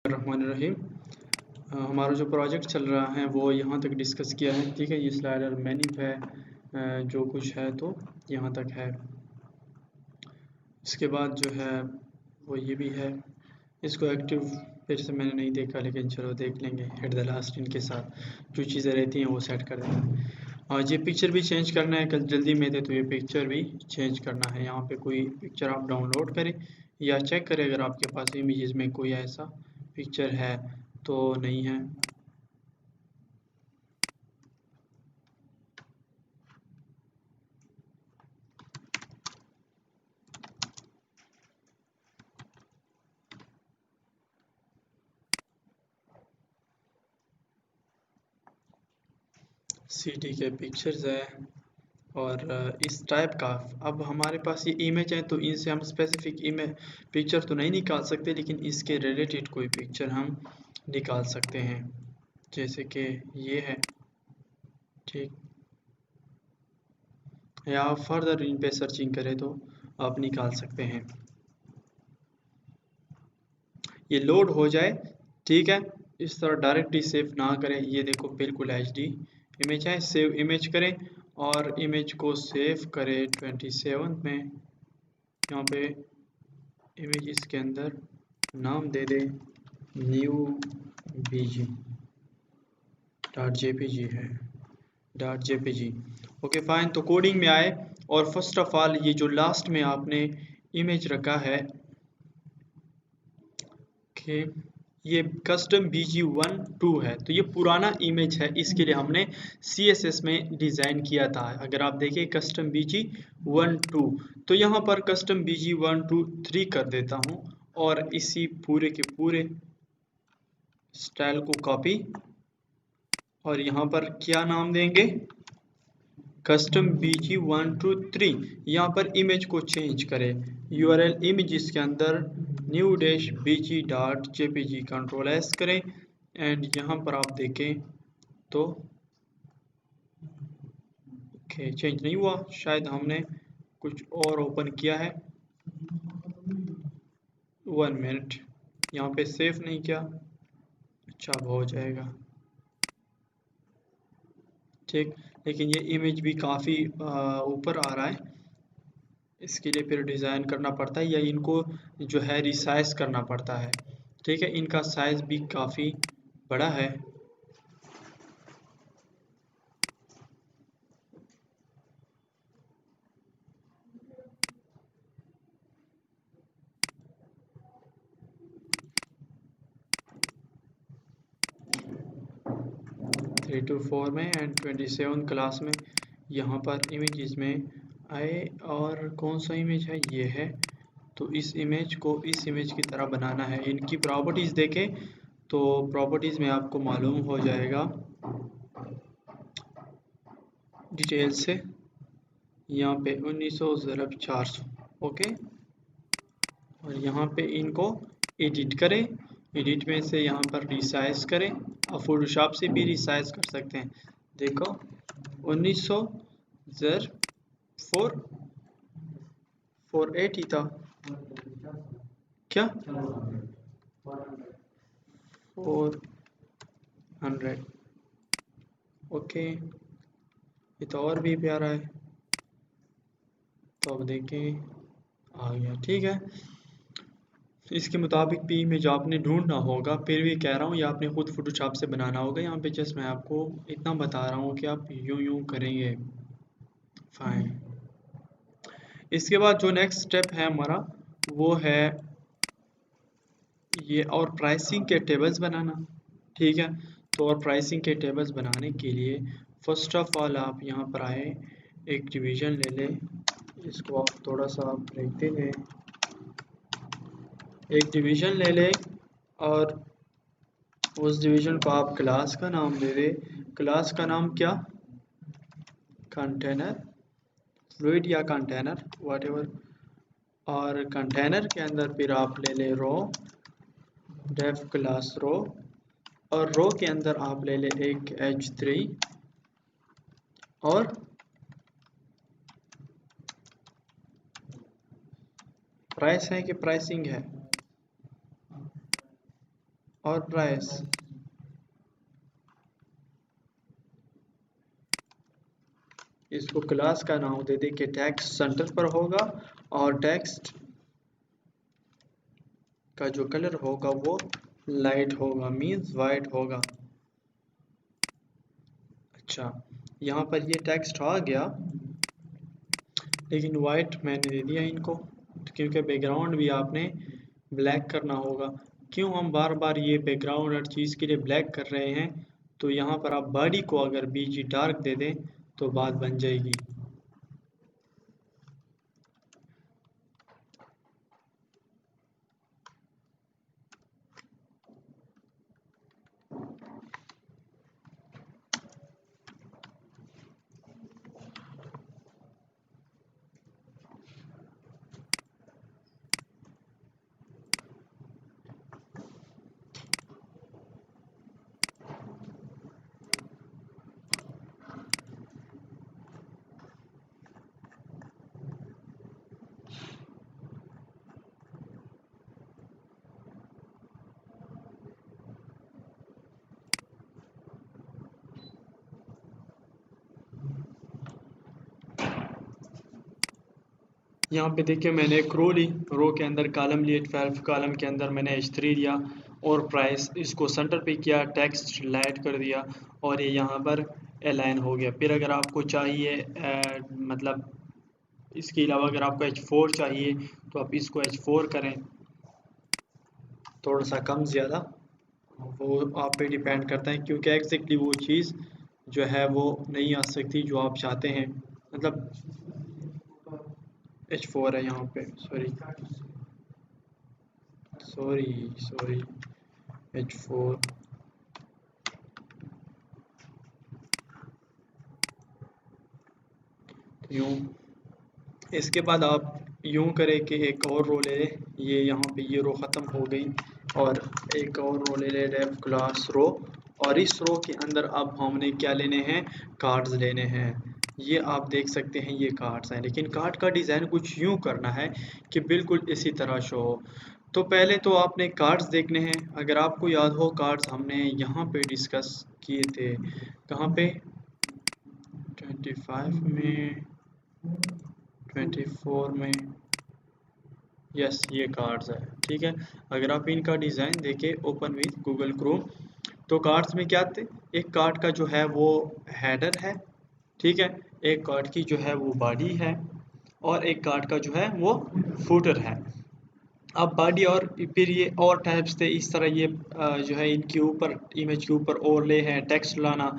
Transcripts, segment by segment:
रहमानिर्रहीम। हमारा जो प्रोजेक्ट चल रहा है वो यहाँ तक डिस्कस किया है। ठीक है, ये स्लाइडर मैनिप है, जो कुछ है तो यहाँ तक है। इसके बाद जो है वो ये भी है। इसको एक्टिव फिर से मैंने नहीं देखा, लेकिन चलो देख लेंगे। हेड द लास्ट इनके साथ जो चीज़ें रहती हैं वो सेट कर देंगे। और ये पिक्चर भी चेंज करना है, कल जल्दी में थे तो ये पिक्चर भी चेंज करना है। यहाँ पे कोई पिक्चर आप डाउनलोड करें या चेक करें अगर आपके पास इमेजेस में कोई ऐसा पिक्चर है तो नहीं है। सिटी के पिक्चर्स है और इस टाइप का। अब हमारे पास ये इमेज है तो इनसे हम स्पेसिफिक इमेज पिक्चर तो नहीं निकाल सकते, लेकिन इसके रिलेटेड कोई पिक्चर हम निकाल सकते हैं, जैसे कि ये है। ठीक, या आप फर्दर इन पे सर्चिंग करें तो आप निकाल सकते हैं। ये लोड हो जाए, ठीक है। इस तरह डायरेक्टली सेव ना करें। ये देखो बिल्कुल एचडी इमेज है। सेव इमेज करें और इमेज को सेव करें 27 में। यहाँ पे इमेज इसके अंदर नाम दे दे न्यू बीजी डॉट जेपीजी है, डॉट जेपीजी। Okay fine. तो कोडिंग में आए और फर्स्ट ऑफ ऑल ये जो लास्ट में आपने इमेज रखा है, ओके, ये कस्टम BG12 है। तो ये पुराना इमेज है, इसके लिए हमने CSS में डिज़ाइन किया था। अगर आप देखें कस्टम BG12, तो यहाँ पर कस्टम BG123 कर देता हूँ और इसी पूरे के पूरे स्टाइल को कॉपी और यहाँ पर क्या नाम देंगे, कस्टम BG123। यहाँ पर इमेज को चेंज करें, URL इमेज के अंदर new dash bg dot jpg control S करें एंड यहाँ पर आप देखें तो ओके चेंज नहीं हुआ, शायद हमने कुछ और ओपन किया है। 1 मिनट, यहाँ पे सेव नहीं किया। अच्छा अब हो जाएगा, ठीक। लेकिन ये इमेज भी काफ़ी ऊपर आ रहा है, इसके लिए फिर डिज़ाइन करना पड़ता है या इनको जो है रिसाइज करना पड़ता है। ठीक है, इनका साइज़ भी काफ़ी बड़ा है। थ्री टू फोर में एंड 27 क्लास में यहाँ पर इमेज में आए और कौन सा इमेज है, ये है। तो इस इमेज को इस इमेज की तरह बनाना है। इनकी प्रॉपर्टीज़ देखें तो प्रॉपर्टीज़ में आपको मालूम हो जाएगा डिटेल से। यहाँ पे 1900 ज़रब 400, ओके। और यहाँ पे इनको एडिट करें, एडिट में से यहाँ पर रिसाइज करें। आप फोटोशॉप से भी रिसाइज कर सकते हैं। देखो 1900 ज़र 480 था क्या, 400, ओके। ये तो और भी प्यारा है। तो अब देखें आ गया, ठीक है। इसके मुताबिक भी इमेज आपने ढूंढना होगा, फिर भी कह रहा हूँ ये आपने खुद फोटोशॉप से बनाना होगा। यहाँ पे जस्ट मैं आपको इतना बता रहा हूँ कि आप यूं करेंगे, फाइन। इसके बाद जो नेक्स्ट स्टेप है हमारा वो है ये और प्राइसिंग के टेबल्स बनाना, ठीक है। तो और प्राइसिंग के टेबल्स बनाने के लिए फर्स्ट ऑफ ऑल आप यहाँ पर आए, एक डिवीज़न ले लें। इसको आप थोड़ा सा ब्रेक दे लें, एक डिवीज़न ले लें और उस डिवीज़न को आप क्लास का नाम दे दें। क्लास का नाम क्या, कंटेनर, फ्लूइड या कंटेनर व्हाटएवर। और कंटेनर के अंदर फिर आप ले लें रो, डेफ क्लास रो, और रो के अंदर आप ले लें एक H3 और प्राइस है कि प्राइसिंग है, और प्राइस। इसको क्लास का नाम दे दे कि टेक्स्ट सेंटर पर होगा और टेक्स्ट का जो कलर होगा वो लाइट होगा, मींस वाइट होगा। अच्छा, यहाँ पर ये टेक्स्ट आ गया, लेकिन वाइट मैंने दे दिया इनको क्योंकि बैकग्राउंड भी आपने ब्लैक करना होगा। क्यों हम बार बार ये बैकग्राउंड हर चीज़ के लिए ब्लैक कर रहे हैं? तो यहाँ पर आप बॉडी को अगर बीजी डार्क दे दें तो बात बन जाएगी। यहाँ पे देखिए मैंने एक रो ली, रो के अंदर कॉलम लिए 12, कॉलम के अंदर मैंने H3 लिया और प्राइस इसको सेंटर पे किया, टेक्स्ट लाइट कर दिया और ये यहाँ पर अलाइन हो गया। फिर अगर आपको चाहिए मतलब इसके अलावा अगर आपको H4 चाहिए तो आप इसको H4 करें, थोड़ा सा कम ज़्यादा वो आप पे डिपेंड करता है, क्योंकि एग्जैक्टली वो चीज़ जो है वो नहीं आ सकती जो आप चाहते हैं। मतलब H4 है यहाँ पे, सॉरी सॉरी सॉरी H4। यूँ इसके बाद आप यूँ करें कि एक और रो ले लें, ये यहाँ पे ये रो ख़त्म हो गई और एक और रो ले लें डेव क्लास रो, और इस रो के अंदर अब हमने क्या लेने हैं, कार्ड्स लेने हैं। ये आप देख सकते हैं ये कार्ड्स हैं, लेकिन कार्ड का डिज़ाइन कुछ यूँ करना है कि बिल्कुल इसी तरह शो हो। तो पहले तो आपने कार्ड्स देखने हैं। अगर आपको याद हो कार्ड्स हमने यहाँ पे डिस्कस किए थे, कहाँ पे, 25 में, 24 में, यस ये कार्ड्स है, ठीक है। अगर आप इनका डिज़ाइन देखें ओपन विथ गूगल क्रोम, तो कार्ड्स में क्या थे, एक कार्ड का जो है वो हेडर है, ठीक है, एक कार्ड की जो है वो बॉडी है और एक कार्ड का जो है वो फुटर है। अब बॉडी और फिर ये और टाइप्स थे इस तरह, ये जो है इनके ऊपर इमेज के ऊपर ओवरले है, टेक्स्ट लाना,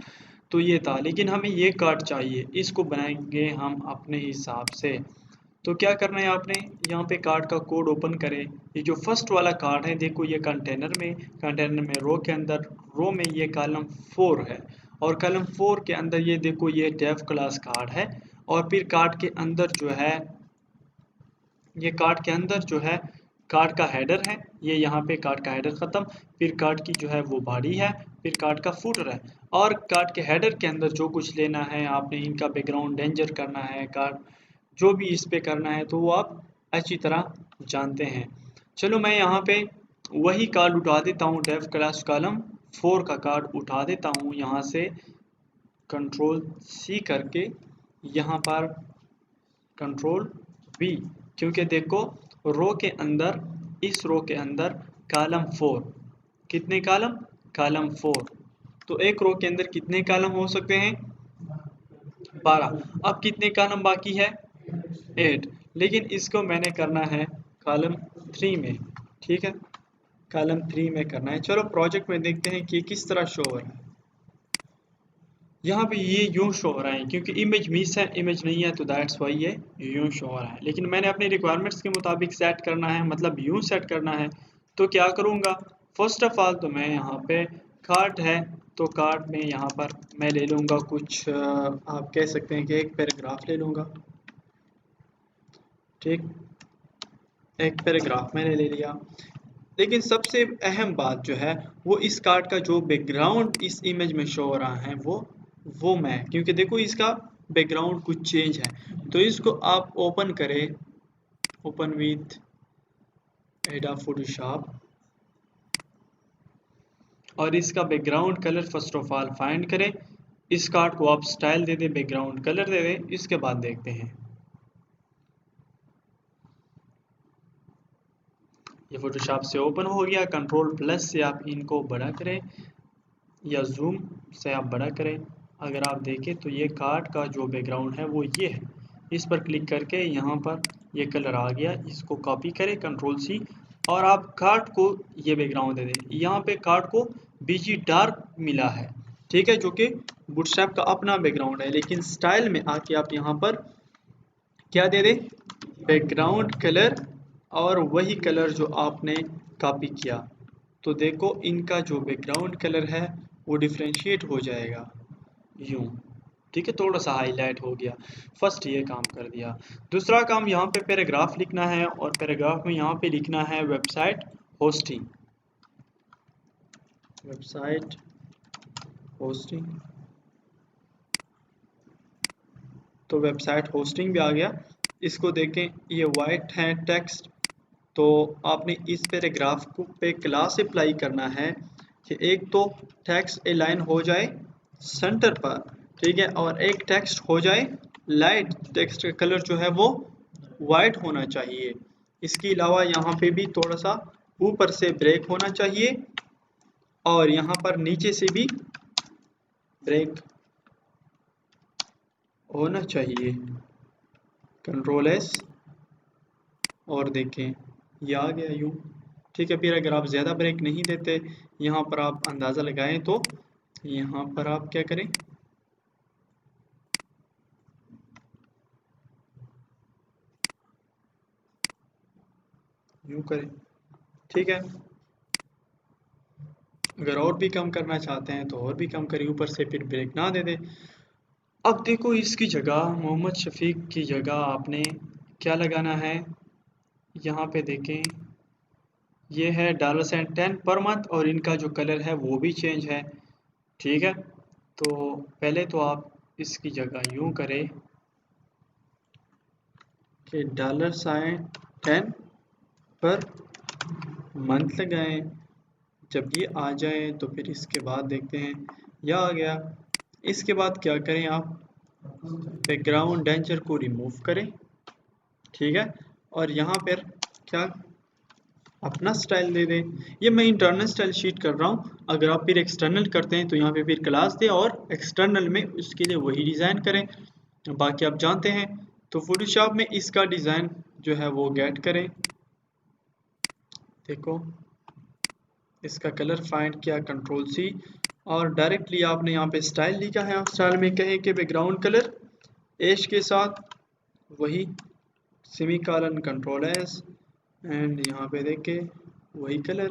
तो ये था। लेकिन हमें ये कार्ड चाहिए, इसको बनाएंगे हम अपने हिसाब से। तो क्या करना है आपने, यहाँ पे कार्ड का कोड ओपन करें। ये जो फर्स्ट वाला कार्ड है देखो, ये कंटेनर में रो के अंदर, रो में ये कॉलम 4 है और कॉलम 4 के अंदर ये देखो ये डेव क्लास कार्ड है। और फिर कार्ड के अंदर जो है, ये कार्ड के अंदर जो है कार्ड का हेडर है, ये यहाँ पे कार्ड का हेडर ख़त्म, फिर कार्ड की जो है वो बॉडी है, फिर कार्ड का फुटर है। और कार्ड के हेडर के अंदर जो कुछ लेना है आपने, इनका बैकग्राउंड डेंजर करना है, कार्ड जो भी इस पे करना है तो वो आप अच्छी तरह जानते हैं। चलो मैं यहाँ पे वही कार्ड उठा देता हूँ, डेव क्लास कॉलम 4 का कार्ड उठा देता हूँ यहाँ से, कंट्रोल C करके, यहाँ पर कंट्रोल V, क्योंकि देखो रो के अंदर, इस रो के अंदर कॉलम 4, कितने कॉलम, कॉलम 4, तो एक रो के अंदर कितने कॉलम हो सकते हैं, 12। अब कितने कॉलम बाकी है, 8, लेकिन इसको मैंने करना है कॉलम 3 में, ठीक है, कॉलम 3 में करना है। चलो प्रोजेक्ट में देखते हैं कि किस तरह शो हो रहा है। यहाँ पे ये यूं शो हो रहा है क्योंकि इमेज मिस है, इमेज नहीं है, तो दैट्स वाई ये यूं शो हो रहा है। लेकिन मैंने अपनी रिक्वायरमेंट्स के मुताबिक सेट करना है, मतलब यूं सेट करना है। तो क्या करूँगा, फर्स्ट ऑफ ऑल तो मैं यहाँ पे कार्ड है, तो कार्ड में यहाँ पर मैं ले लूँगा कुछ आप कह सकते हैं कि एक पैराग्राफ ले लूँगा, ठीक, एक पैराग्राफ मैंने ले लिया। लेकिन सबसे अहम बात जो है वो इस कार्ड का जो बैकग्राउंड इस इमेज में शो हो रहा है वो मैं, क्योंकि देखो इसका बैकग्राउंड कुछ चेंज है, तो इसको आप ओपन करें, ओपन विथ एडोब फोटोशॉप, और इसका background colour first of all find करें। इस कार्ड को आप स्टाइल दे दें, बैकग्राउंड कलर दे दें। इसके बाद देखते हैं, ये फोटोशॉप से ओपन हो गया। कंट्रोल प्लस से आप इनको बड़ा करें या जूम से आप बड़ा करें। अगर आप देखें तो ये कार्ड का जो बैकग्राउंड है वो ये है। इस पर क्लिक करके यहाँ पर ये कलर आ गया, इसको कॉपी करें कंट्रोल सी और आप कार्ड को ये बैकग्राउंड दे दें। यहाँ पे कार्ड को बीजी डार्क मिला है, ठीक है, जो कि बूटस्ट्रैप का अपना बैकग्राउंड है। लेकिन स्टाइल में आके आप यहाँ पर क्या दे दें, बैकग्राउंड कलर और वही कलर जो आपने कॉपी किया। तो देखो इनका जो बैकग्राउंड कलर है वो डिफ्रेंशिएट हो जाएगा यूं, ठीक है, थोड़ा सा हाईलाइट हो गया। फर्स्ट ये काम कर दिया। दूसरा काम यहाँ पे पैराग्राफ लिखना है और पैराग्राफ में यहाँ पे लिखना है वेबसाइट होस्टिंग। वेबसाइट होस्टिंग, तो वेबसाइट होस्टिंग भी आ गया। इसको देखें, ये वाइट है टेक्स्ट, तो आपने इस पैराग्राफ को पे क्लास अप्लाई करना है कि एक तो टेक्स्ट अलाइन हो जाए सेंटर पर, ठीक है, और एक टेक्स्ट हो जाए लाइट, टेक्स्ट का कलर जो है वो वाइट होना चाहिए। इसके अलावा यहाँ पे भी थोड़ा सा ऊपर से ब्रेक होना चाहिए और यहाँ पर नीचे से भी ब्रेक होना चाहिए। कंट्रोल एस और देखें ये आ गया यूं, ठीक है। फिर अगर आप ज़्यादा ब्रेक नहीं देते, यहाँ पर आप अंदाज़ा लगाएं तो यहाँ पर आप क्या करें, यूं करें, ठीक है। अगर और भी कम करना चाहते हैं तो और भी कम करें, ऊपर से फिर ब्रेक ना दे दें। अब देखो इसकी जगह मोहम्मद शफीक की जगह आपने क्या लगाना है, यहाँ पे देखें ये है $10 पर मंथ और इनका जो कलर है वो भी चेंज है, ठीक है। तो पहले तो आप इसकी जगह यूं करें कि $10 पर मंथ लगाएं। जब ये आ जाए तो फिर इसके बाद देखते हैं, यह आ गया। इसके बाद क्या करें, आप बैकग्राउंड डेंजर को रिमूव करें, ठीक है, और यहाँ पर क्या अपना स्टाइल दे दें। ये मैं इंटरनल स्टाइल शीट कर रहा हूँ, अगर आप फिर एक्सटर्नल करते हैं तो यहाँ पे फिर क्लास दें और एक्सटर्नल में उसके लिए वही डिज़ाइन करें, बाकी आप जानते हैं। तो फोटोशॉप में इसका डिज़ाइन जो है वो गेट करें, देखो इसका कलर फाइंड किया कंट्रोल सी और डायरेक्टली आपने यहाँ पे स्टाइल लिखा है। स्टाइल में कहें कि बैकग्राउंड कलर एश के साथ वही सेमीकोलन कंट्रोल एस एंड यहाँ पे देखे वही कलर,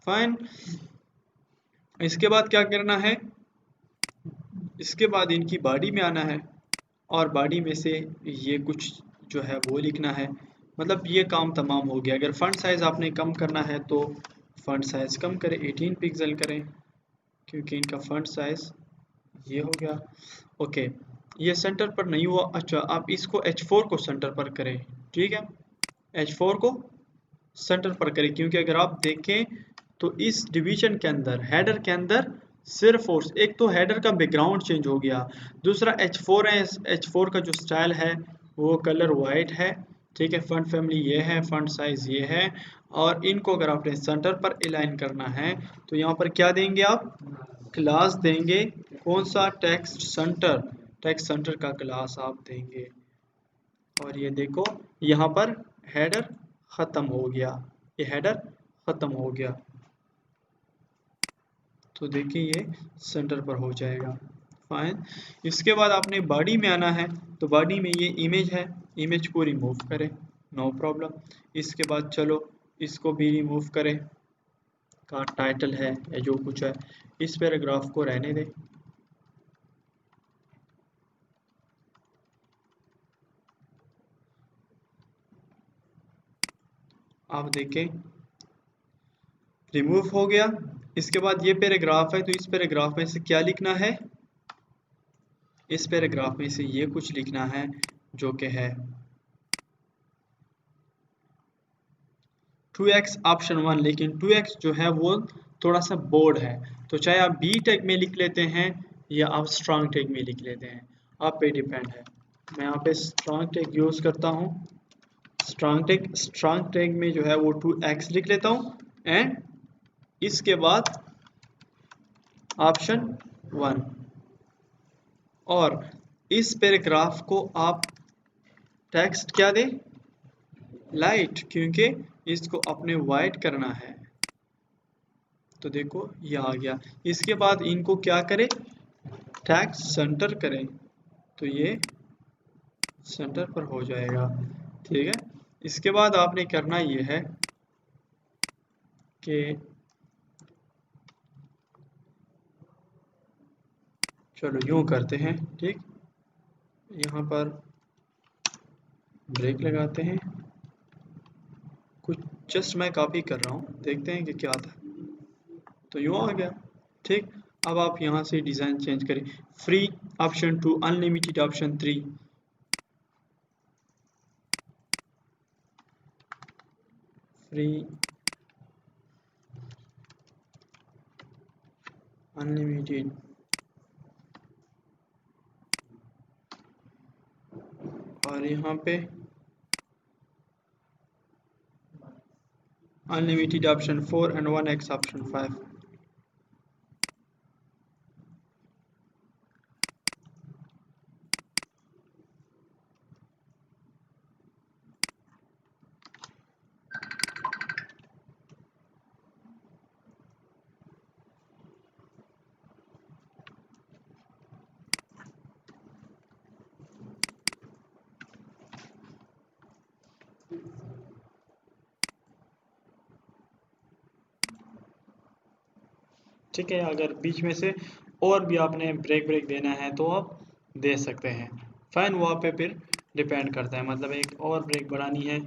फाइन। इसके बाद क्या करना है, इसके बाद इनकी बॉडी में आना है और बॉडी में से ये कुछ जो है वो लिखना है। मतलब ये काम तमाम हो गया। अगर फंट साइज़ आपने कम करना है तो फंट साइज़ कम करें, 18 पिक्सल करें क्योंकि इनका फंट साइज़ ये हो गया। ओके, ये सेंटर पर नहीं हुआ, अच्छा आप इसको H4 को सेंटर पर करें, ठीक है, H4 को सेंटर पर करें क्योंकि अगर आप देखें तो इस डिवीजन के अंदर हेडर के अंदर सिर्फ और एक तो हेडर का बैकग्राउंड चेंज हो गया, दूसरा H4 है, H4 का जो स्टाइल है वो कलर वाइट है, ठीक है, फंट फैमिली ये है, फंट साइज ये है और इनको अगर आपने सेंटर पर अलाइन करना है तो यहाँ पर क्या देंगे, आप क्लास देंगे, कौन सा, टेक्स्ट सेंटर, टेक्स्ट सेंटर का क्लास आप देंगे। और ये देखो यहाँ पर हेडर ख़त्म हो गया, ये हेडर ख़त्म हो गया, तो देखिए ये सेंटर पर हो जाएगा, फाइन। इसके बाद आपने बॉडी में आना है, तो बॉडी में ये इमेज है, इमेज को रिमूव करें, नो प्रॉब्लम। इसके बाद चलो इसको भी रिमूव करें, का टाइटल है या जो कुछ है, इस पैराग्राफ को रहने दें। आप देखें रिमूव हो गया। इसके बाद ये पैराग्राफ है, तो इस पैराग्राफ में से क्या लिखना है, इस पैराग्राफ में से ये कुछ लिखना है जो कि है 2x ऑप्शन 1, लेकिन 2x जो है वो थोड़ा सा बोर्ड है, तो चाहे आप बी टैग में लिख लेते हैं या आप स्ट्रांग टैग में लिख लेते हैं, आप पे डिपेंड है। मैं यहाँ पे स्ट्रांग टैग यूज़ करता हूँ। स्ट्रांग टैग में जो है वो 2x लिख लेता हूँ एंड इसके बाद ऑप्शन 1, और इस पैराग्राफ को आप टेक्स्ट क्या दें, लाइट, क्योंकि इसको अपने वाइट करना है। तो देखो ये आ गया। इसके बाद इनको क्या करें, टेक्स्ट सेंटर करें, तो ये सेंटर पर हो जाएगा। ठीक है, इसके बाद आपने करना ये है कि चलो यूं करते हैं। ठीक, यहाँ पर ब्रेक लगाते हैं, कुछ जस्ट मैं कॉपी कर रहा हूँ, देखते हैं कि क्या आता है। तो यूँ आ गया। ठीक, अब आप यहाँ से डिज़ाइन चेंज करें, free option 2, unlimited option 3, free, unlimited, और यहाँ पे unlimited option 4 and 1x option 5। ठीक है, अगर बीच में से और भी आपने ब्रेक देना है तो आप दे सकते हैं। फाइन, वहाँ पे फिर डिपेंड करता है, मतलब एक और ब्रेक बढ़ानी है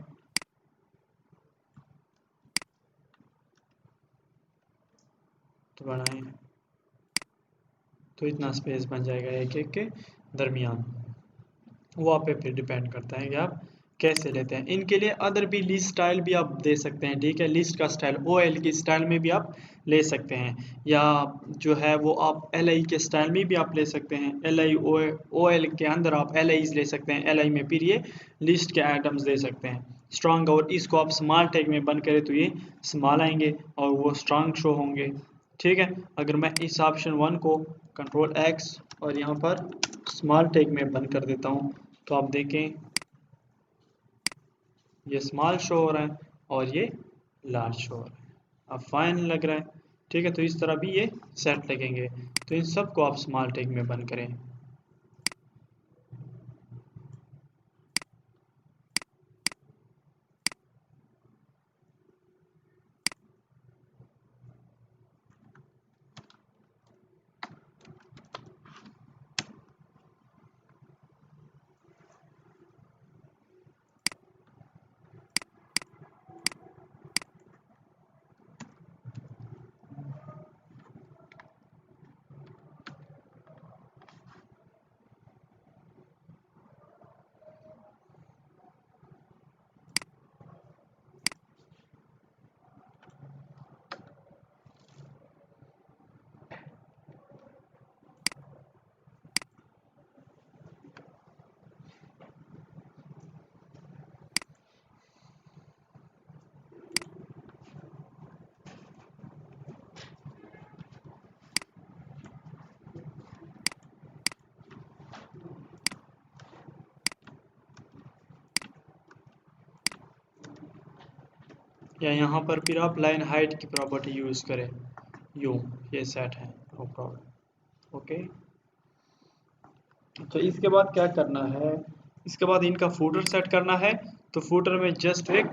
तो बढ़ाएं, तो इतना स्पेस बन जाएगा एक एक के दरमियान। वहाँ पे फिर डिपेंड करता है कि आप कैसे लेते हैं। इनके लिए अदर भी लिस्ट स्टाइल भी आप दे सकते हैं। ठीक है, लिस्ट का स्टाइल OL की स्टाइल में भी आप ले सकते हैं, या जो है वो आप LI के स्टाइल में भी आप ले सकते हैं। LI OL के अंदर आप LIs ले सकते हैं, LI में फिर ये लिस्ट के आइटम्स दे सकते हैं स्ट्रॉन्ग, और इसको आप स्मॉल टैग में बंद करें तो ये स्मॉल आएंगे और वो स्ट्रॉन्ग शो होंगे। ठीक है, अगर मैं इस ऑप्शन 1 को कंट्रोल X और यहाँ पर स्मॉल टैग में बंद कर देता हूँ, तो आप देखें ये स्मॉल शो हो रहा है और ये लार्ज शो हो रहा है। अब फाइन लग रहा है। ठीक है, तो इस तरह भी ये सेट लगेंगे, तो इन सब को आप स्मॉल टैग में बंद करें। या यहाँ पर फिर आप लाइन हाइट की प्रॉपर्टी यूज़ करें, यूँ ये सेट है, नो प्रॉब्लम। ओके, तो इसके बाद क्या करना है, इसके बाद इनका फूटर सेट करना है। तो फूटर में जस्ट एक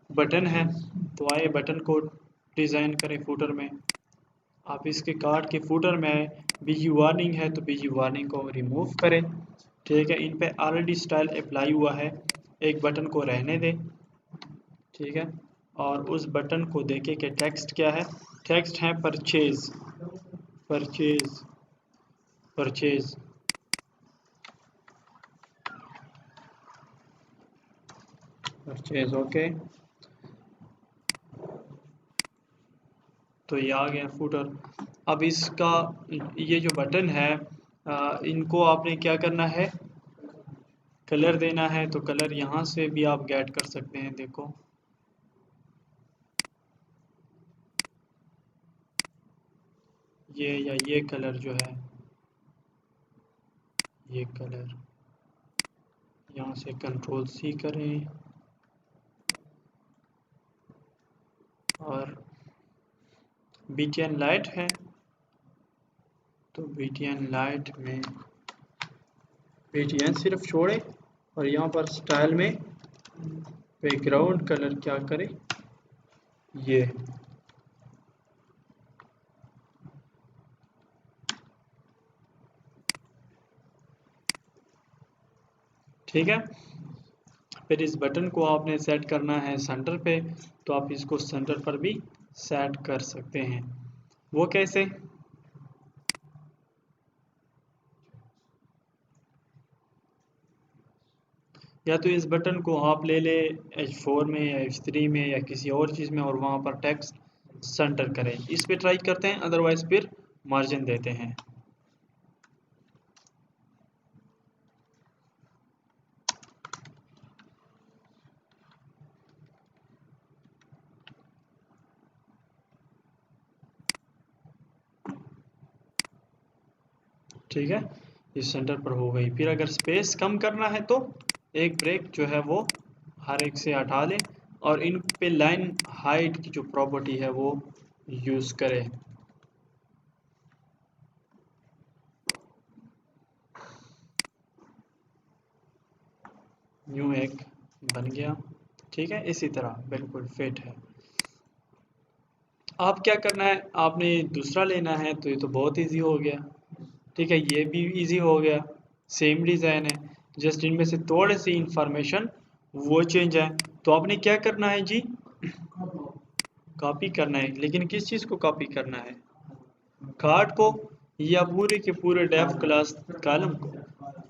बटन है, तो आइए बटन को डिज़ाइन करें फूटर में। आप इसके कार्ड के फूटर में बीजी वार्निंग है तो बीजी वार्निंग को रिमूव करें। ठीक है, इन पे ऑलरेडी स्टाइल अप्लाई हुआ है, एक बटन को रहने दें। ठीक है, और उस बटन को देखें कि टेक्स्ट क्या है। टेक्स्ट है purchase, purchase, purchase. Purchase, okay. तो ये आ गया फुटर। अब इसका ये जो बटन है इनको आपने क्या करना है, कलर देना है। तो कलर यहाँ से भी आप गेट कर सकते हैं। देखो ये या ये कलर जो है, ये कलर यहाँ से कंट्रोल सी करें और बीटीएन लाइट है तो बीटीएन लाइट में बीटीएन सिर्फ छोड़े और यहाँ पर स्टाइल में बैकग्राउंड कलर क्या करे, ये ठीक है। फिर इस बटन को आपने सेट करना है सेंटर पे, तो आप इसको सेंटर पर भी सेट कर सकते हैं। वो कैसे, या तो इस बटन को आप ले ले H4 में या H3 में या किसी और चीज़ में और वहाँ पर टेक्स्ट सेंटर करें। इस पे ट्राई करते हैं, अदरवाइज फिर मार्जिन देते हैं। ठीक है, इस सेंटर पर हो गई। फिर अगर स्पेस कम करना है तो एक ब्रेक जो है वो हर एक से हटा लें और इन पे लाइन हाइट की जो प्रॉपर्टी है वो यूज़ करें। न्यू एक बन गया। ठीक है, इसी तरह बिल्कुल फिट है। आप क्या करना है, आपने दूसरा लेना है तो ये तो बहुत इजी हो गया। ठीक है, ये भी इजी हो गया, सेम डिज़ाइन है, जस्ट इनमें से थोड़े सी इंफॉर्मेशन वो चेंज है। तो आपने क्या करना है जी, कॉपी करना है। लेकिन किस चीज़ को कॉपी करना है, कार्ड को या पूरे के पूरे डेफ क्लास कॉलम को?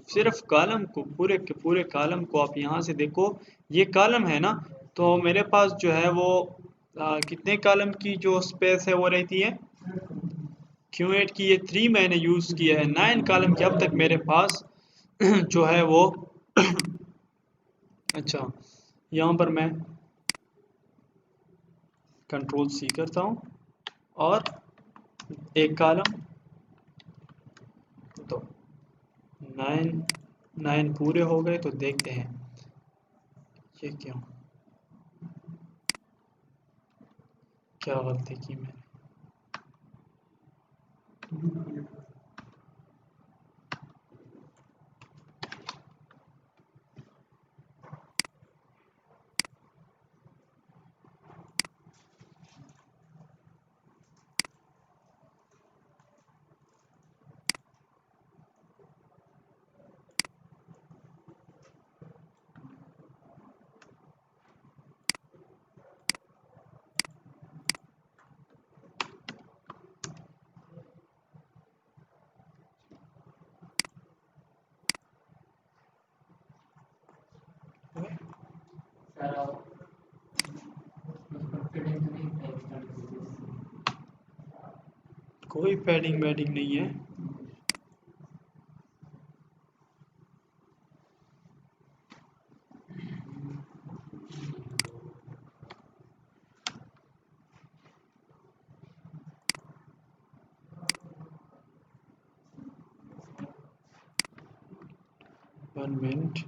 सिर्फ कॉलम को, पूरे के पूरे कॉलम को। आप यहाँ से देखो ये कॉलम है ना, तो मेरे पास जो है वो कितने कॉलम की जो स्पेस है वो रहती है, Q8 की ये 3 मैंने यूज़ किया है, 9 कॉलम की अब तक मेरे पास जो है वो अच्छा, यहाँ पर मैं कंट्रोल सी करता हूँ और एक कॉलम, तो 9 पूरे हो गए। तो देखते हैं ये क्यों, क्या गलती की मैंने। कोई पैडिंग वैडिंग नहीं है। वन मिनट,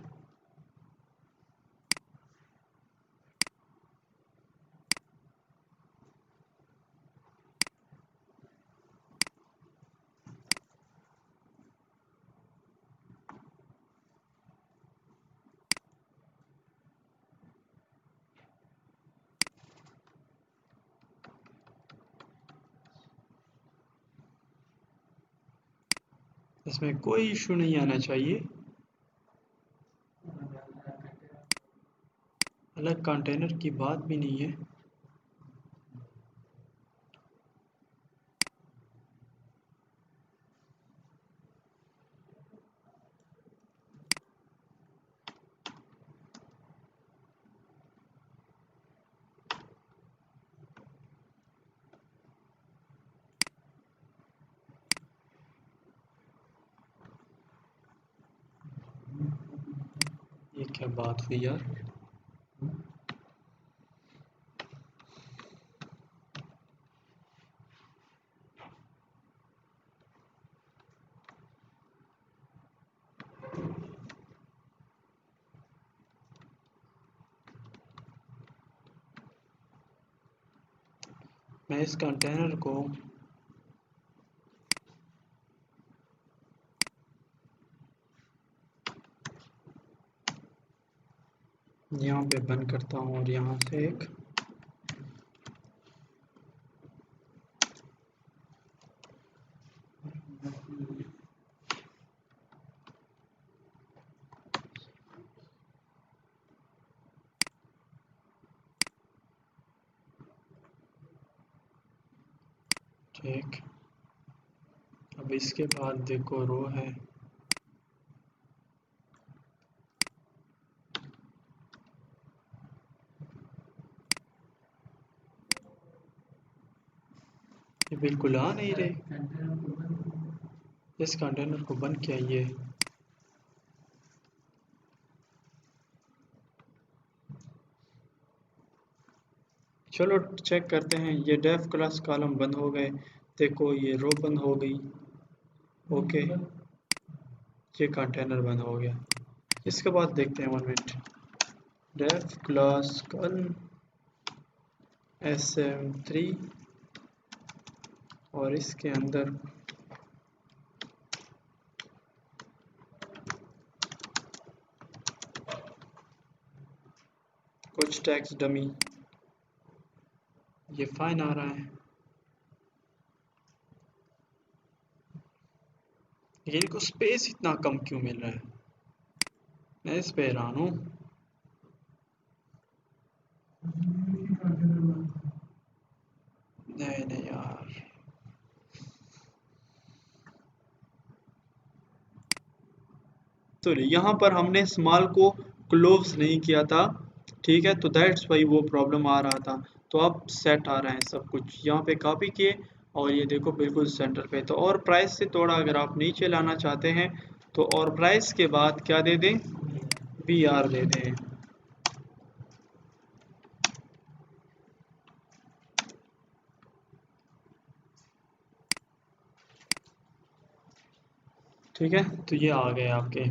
इसमें कोई इशू नहीं आना चाहिए। अलग कंटेनर की बात भी नहीं है। क्या बात हुई यार। मैं इस कंटेनर को यहाँ पे बंद करता हूँ और यहाँ से एक ठीक। अब इसके बाद देखो रो है, ये बिल्कुल आ नहीं रहे। इस कंटेनर को बंद किया ये। चलो चेक करते हैं। ये डेफ क्लास कॉलम बंद हो गए। देखो ये रो बंद हो गई। ओके, ये कंटेनर बंद हो गया। इसके बाद देखते हैं 1 minute. Def class column SM3 और इसके अंदर कुछ टेक्स्ट डमी, ये फाइन आ रहा है, लेकिन इनको स्पेस इतना कम क्यों मिल रहा है? मैं इस पे हैरान हूँ। नहीं नहीं यार, तो यहाँ पर हमने स्मॉल को क्लोज नहीं किया था, ठीक है, तो दैट्स वाई वो प्रॉब्लम आ रहा था। तो अब सेट आ रहा है सब कुछ। यहाँ पे कॉपी किए और ये देखो बिल्कुल सेंटर पे। तो और प्राइस से थोड़ा अगर आप नीचे लाना चाहते हैं तो और प्राइस के बाद क्या दे दें, BR दे दें। ठीक है, तो ये आ गए आपके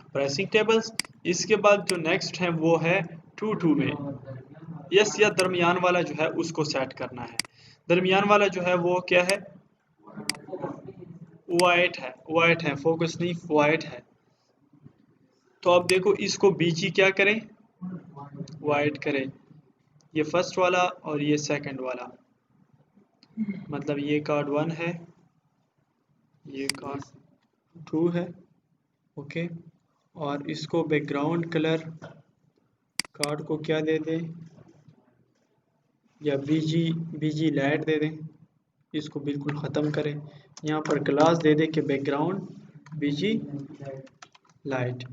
प्राइसिंग टेबल्स। इसके बाद जो नेक्स्ट है वो है 2 में यस, या दरमियान वाला जो है उसको सेट करना है। दरमियान वाला जो है वो क्या है, वाइट है, वाइट है, फोकस नहीं वाइट है। तो अब देखो इसको बीजी क्या करें, वाइट करें। ये फर्स्ट वाला और ये सेकंड वाला, मतलब ये कार्ड 1 है, ये कार्ड 2 है। ओके, और इसको बैकग्राउंड कलर कार्ड को क्या दे दें, या बीजी लाइट दे दें। इसको बिल्कुल ख़त्म करें। यहाँ पर क्लास दे दें कि बैकग्राउंड बीजी लाइट।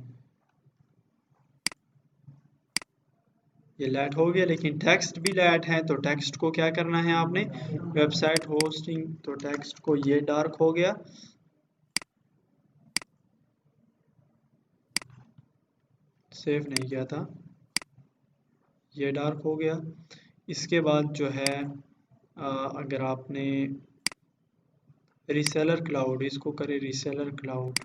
ये लाइट हो गया, लेकिन टेक्स्ट भी लाइट है। तो टेक्स्ट को क्या करना है आपने, वेबसाइट होस्टिंग, तो टेक्स्ट को ये डार्क हो गया, सेव नहीं किया था, ये डार्क हो गया। इसके बाद जो है अगर आपने रीसेलर क्लाउड, इसको करें रीसेलर क्लाउड,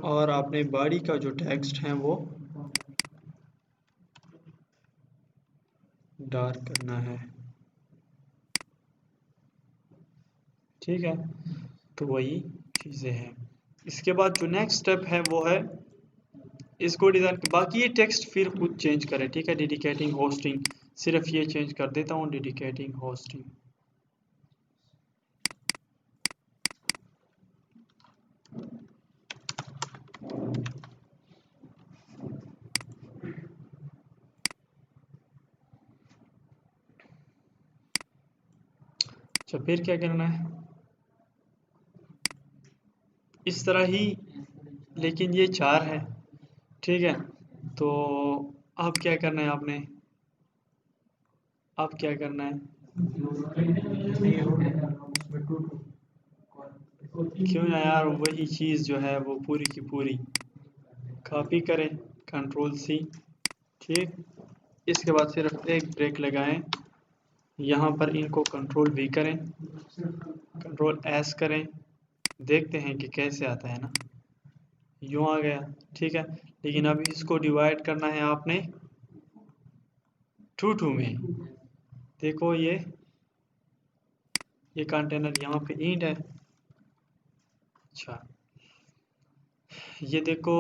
और आपने बॉडी का जो टेक्स्ट है वो डार्क करना है। ठीक है, तो वही चीज़ें हैं। इसके बाद जो नेक्स्ट स्टेप है वो है इसको डिज़ाइन, बाकी ये टेक्स्ट फिर खुद चेंज करें। ठीक है, डेडिकेटिंग होस्टिंग, सिर्फ ये चेंज कर देता हूँ, डेडिकेटिंग होस्टिंग। अच्छा, फिर क्या करना है, इस तरह ही, लेकिन ये 4 है। ठीक है, तो अब क्या करना है आपने, अब क्या करना है, क्यों ना यार, वही चीज़ जो है वो पूरी की पूरी कॉपी करें, कंट्रोल सी। ठीक, इसके बाद सिर्फ एक ब्रेक लगाएं, यहाँ पर इनको कंट्रोल वी करें, कंट्रोल एस करें, देखते हैं कि कैसे आता है ना, यूँ आ गया। ठीक है, लेकिन अब इसको डिवाइड करना है आपने टू में। देखो ये कंटेनर यहाँ पे ईंट है। अच्छा, ये देखो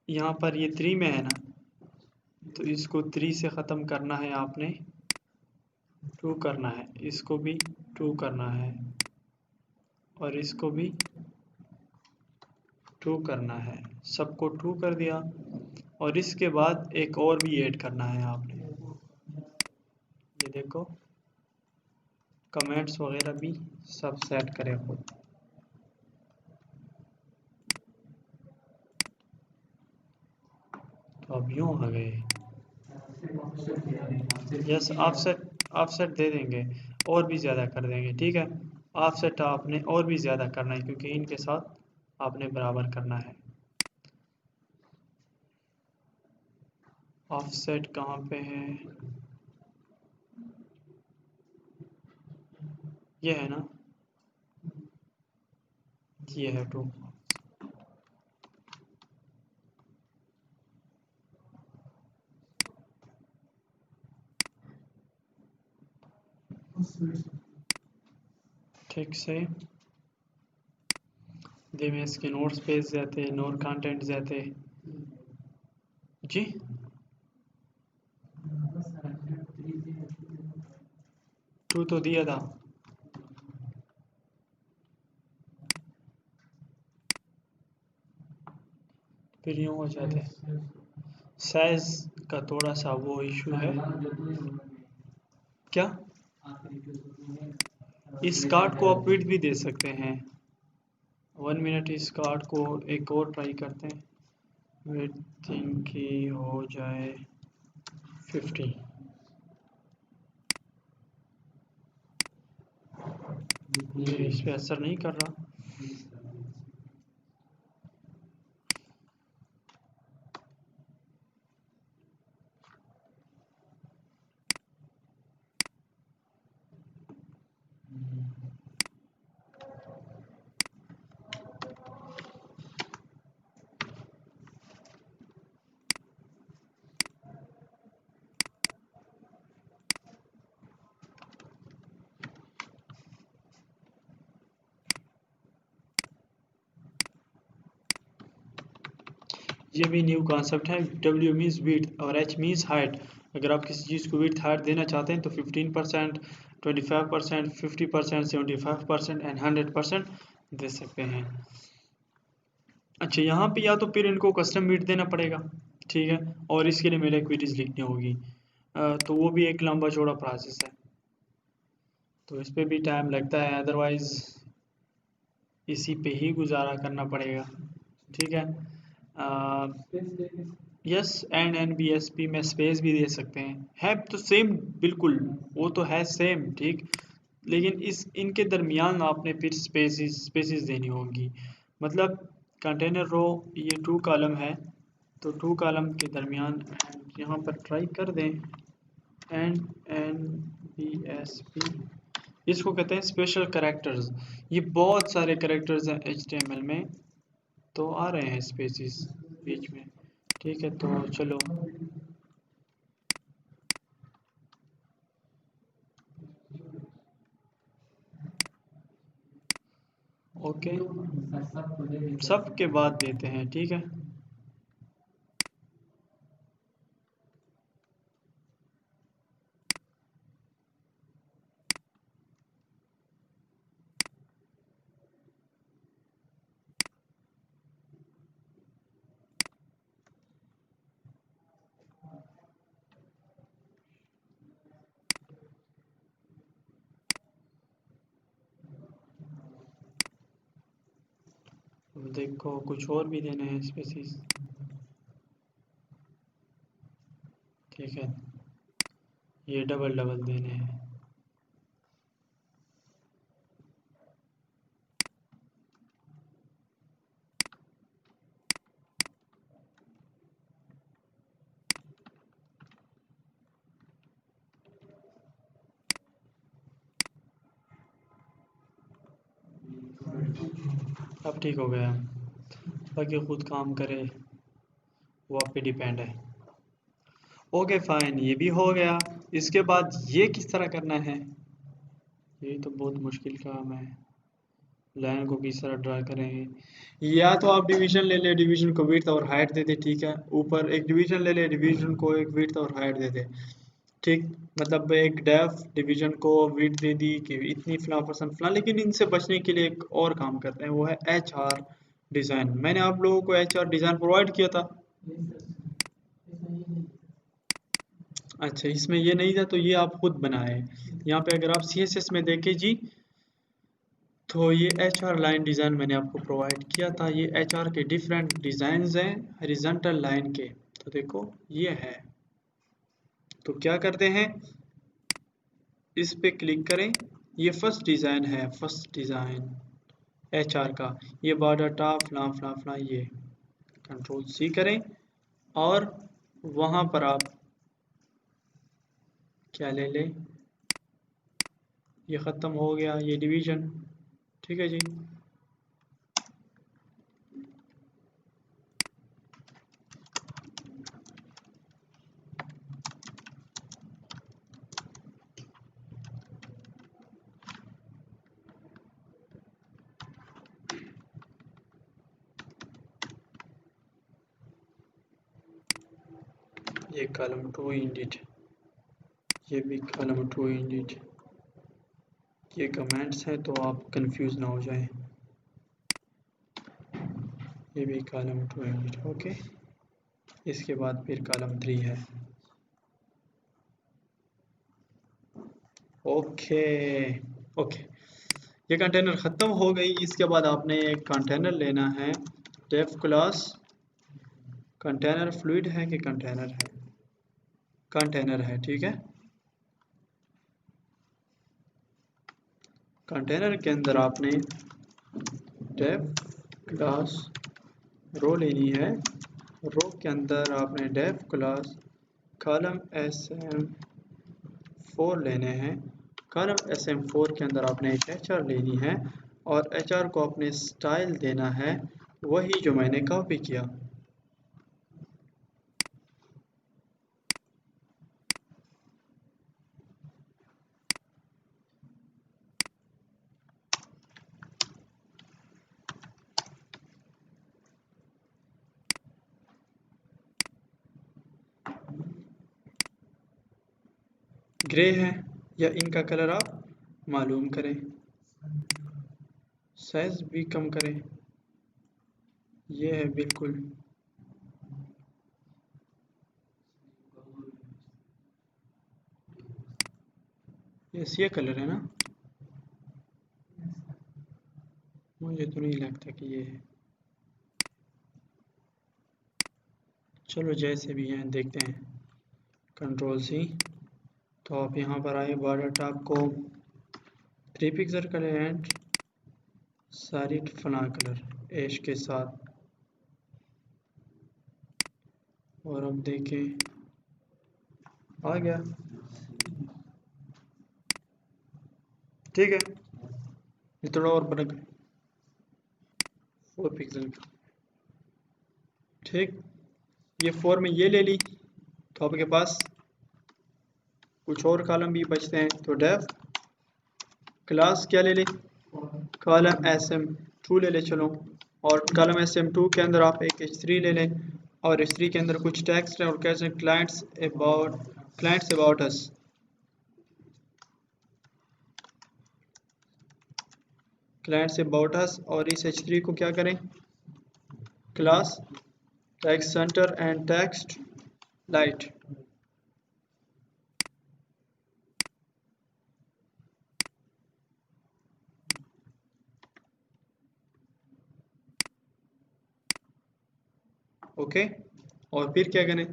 यहाँ पर ये 3 में है ना, तो इसको 3 से ख़त्म करना है आपने, 2 करना है, इसको भी 2 करना है, और इसको भी 2 करना है, सबको 2 कर दिया। और इसके बाद एक और भी ऐड करना है आपने, ये देखो कमेंट्स वगैरह भी सब सेट करें खुद। तो अब यूँ आ गए। यस, ऑफसेट दे देंगे, और भी ज़्यादा कर देंगे। ठीक है, ऑफसेट आपने और भी ज़्यादा करना है, क्योंकि इनके साथ आपने बराबर करना है। ऑफसेट कहाँ पे है, ये है ना, ये है 2। ठीक से जिਵੇਂ इसके नोट्स पेज जाते, नोट कंटेंट जाते जी। 2 तो दिया था, फिर यूँ हो जाते। साइज का थोड़ा सा वो इशू है। क्या, इस कार्ड को आप विड्थ भी दे सकते हैं। 1 मिनट, इस कार्ड को एक और ट्राई करते हैं, विड्थ थिंक की हो जाए 50। इस पे असर नहीं कर रहा। ये भी न्यू कॉन्सेप्ट है। W मीन्स विड्थ और H मीन्स हाइट। अगर आप किसी चीज़ को विड्थ हाइट देना चाहते हैं तो 15%, 25%, 50%, 75% एंड 100% दे सकते हैं। अच्छा, यहाँ पे या तो फिर इनको कस्टम विड्थ देना पड़ेगा, ठीक है, और इसके लिए मेरे क्वेरीज लिखनी होगी। तो वो भी एक लंबा चौड़ा प्रोसेस है, तो इस पे भी टाइम लगता है, अदरवाइज़ इसी पे ही गुजारा करना पड़ेगा। ठीक है, यस, एंड NBSP में स्पेस भी दे सकते हैं, है तो सेम बिल्कुल, वो तो है सेम। ठीक, लेकिन इस इनके दरमियान आपने फिर स्पेसिस देनी होगी। मतलब कंटेनर रो ये 2 कॉलम है, तो 2 कॉलम के दरमियान यहाँ पर ट्राई कर दें NBSP, इसको कहते हैं स्पेशल कैरेक्टर्स। ये बहुत सारे कैरेक्टर्स हैं HTML में, तो आ रहे हैं स्पेसिस बीच में। ठीक है, तो चलो ओके, सब के बाद देते हैं। ठीक है, देखो कुछ और भी देने हैं स्पेसिस। ठीक है, ये डबल डबल देने हैं। अब ठीक हो गया। बाकी खुद काम करे वो आप पे डिपेंड है। ओके फाइन, ये भी हो गया। इसके बाद ये किस तरह करना है, ये तो बहुत मुश्किल काम है। लाइन को किस तरह ड्रा करेंगे, या तो आप डिवीजन ले ले, डिवीजन को विड्थ और हाइट दे दे, ठीक है। ऊपर एक डिवीजन ले ले, डिवीजन को एक विड्थ और हाइट दे दे, ठीक। मतलब एक डेफ डिवीजन को विड्थ दे दी कि इतनी फला परसेंट फला। लेकिन इनसे बचने के लिए एक और काम करते हैं, वो है एच आर डिज़ाइन। मैंने आप लोगों को एच आर डिज़ाइन प्रोवाइड किया था। अच्छा, इसमें ये नहीं था तो ये आप खुद बनाए। यहाँ पे अगर आप CSS में देखें जी, तो ये एच आर लाइन डिज़ाइन मैंने आपको प्रोवाइड किया था। ये एच आर के डिफरेंट डिज़ाइंस हैं हॉरिजॉन्टल लाइन के। तो देखो ये है। तो क्या करते हैं, इस पे क्लिक करें। ये फर्स्ट डिज़ाइन है, फर्स्ट डिज़ाइन एच आर का। ये बॉर्डर टॉप फला फला फला, ये कंट्रोल C करें और वहाँ पर आप क्या ले लें, ये ख़त्म हो गया ये डिवीज़न, ठीक है जी। ये कॉलम 2 इंडिट, ये भी कॉलम 2 इंडिट। ये कमेंट्स हैं तो आप कंफ्यूज ना हो जाएं। ये भी कॉलम 2 इंडिट, ओके। इसके बाद फिर कॉलम 3 है, ओके ओके। ये कंटेनर ख़त्म हो गई। इसके बाद आपने एक कंटेनर लेना है, डेफ क्लास। कंटेनर फ्लूइड है कि कंटेनर है, कंटेनर है, ठीक है। कंटेनर के अंदर आपने डेफ क्लास रो लेनी है। रो के अंदर आपने डेफ क्लास कॉलम SM4 लेने हैं। कॉलम SM4 के अंदर आपने एक HR लेनी है और HR को अपने स्टाइल देना है, वही जो मैंने कॉपी किया। ग्रे है या इनका कलर आप मालूम करें, साइज भी कम करें। ये है बिल्कुल, ये कलर है ना, मुझे तो नहीं लगता कि ये है। चलो जैसे भी हैं देखते हैं, कंट्रोल C। तो आप यहाँ पर आए, बॉर्डर टॉप को 3 पिक्सल कलर एंड सारी फना कलर ऐश के साथ। और अब देखें, आ गया, ठीक है। ये थोड़ा और बड़ा 4 पिक्सल का, ठीक। ये 4 में ये ले ली तो आपके पास कुछ और कॉलम भी बचते हैं। तो डेफ क्लास क्या ले ले, कॉलम SM2 ले ले, चलो। और कॉलम SM2 के अंदर आप एक H3 ले लें और H3 के अंदर कुछ टेक्स्ट है और कैसे clients about us. Clients about us, और इस H3 को क्या करें, class text centre and text light. Okay, और फिर क्या करें,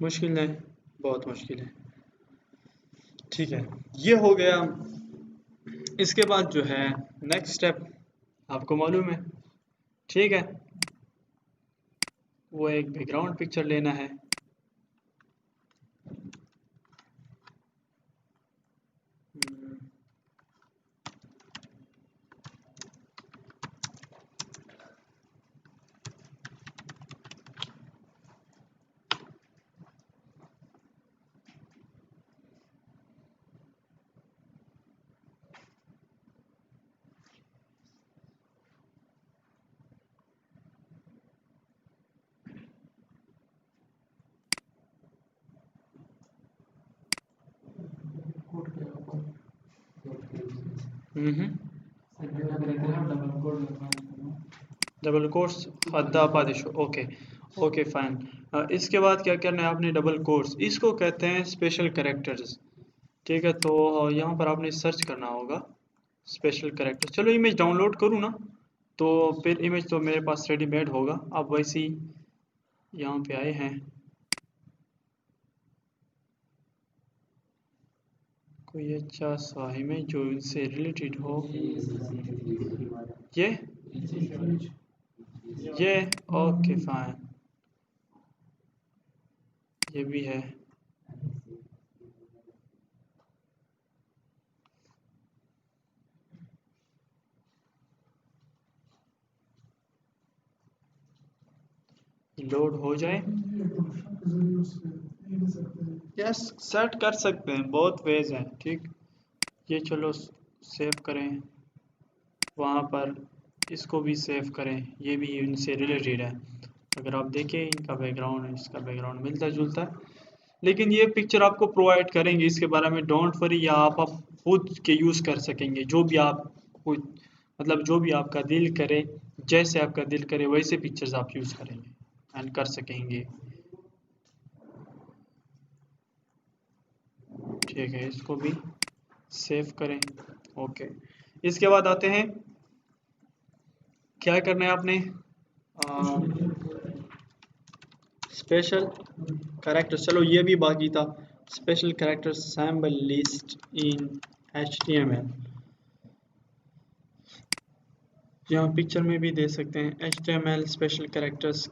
मुश्किल है, बहुत मुश्किल है, ठीक है। ये हो गया इसके बाद जो है नेक्स्ट स्टेप आपको मालूम है, ठीक है, वो एक बैकग्राउंड पिक्चर लेना है। डबल कोर्स हद्दा पादिशो, ओके ओके फाइन। इसके बाद क्या करना है आपने, डबल कोर्स, इसको कहते हैं स्पेशल कैरेक्टर्स, ठीक है। तो यहाँ पर आपने सर्च करना होगा स्पेशल कैरेक्टर। चलो इमेज डाउनलोड करूँ ना, तो फिर इमेज तो मेरे पास रेडीमेड होगा। आप वैसे ही यहाँ पे आए हैं, कोई अच्छा सा इमेज जो इनसे रिलेटेड हो। ये ये ओके फाइन, ये भी है। लोड हो जाए, यस सेट कर सकते हैं, बहुत वेज हैं, ठीक। ये चलो सेव करें, वहाँ पर इसको भी सेव करें, ये भी इनसे रिलेटेड है। अगर आप देखें इनका बैकग्राउंड, इसका बैकग्राउंड मिलता जुलता है, लेकिन ये पिक्चर आपको प्रोवाइड करेंगे, इसके बारे में डोंट वरी, या आप खुद के यूज़ कर सकेंगे, जो भी आप कोई मतलब जो भी आपका दिल करे, जैसे आपका दिल करे वैसे पिक्चर्स आप यूज़ करेंगे एंड कर सकेंगे, ठीक है। इसको भी सेव करें, ओके। इसके बाद आते हैं, क्या करना है आपने, स्पेशल कैरेक्टर, चलो ये भी बाकी था। स्पेशल कैरेक्टर सैम्बल लिस्ट इन HTML, यहाँ पिक्चर में भी दे सकते हैं। HTML special characters,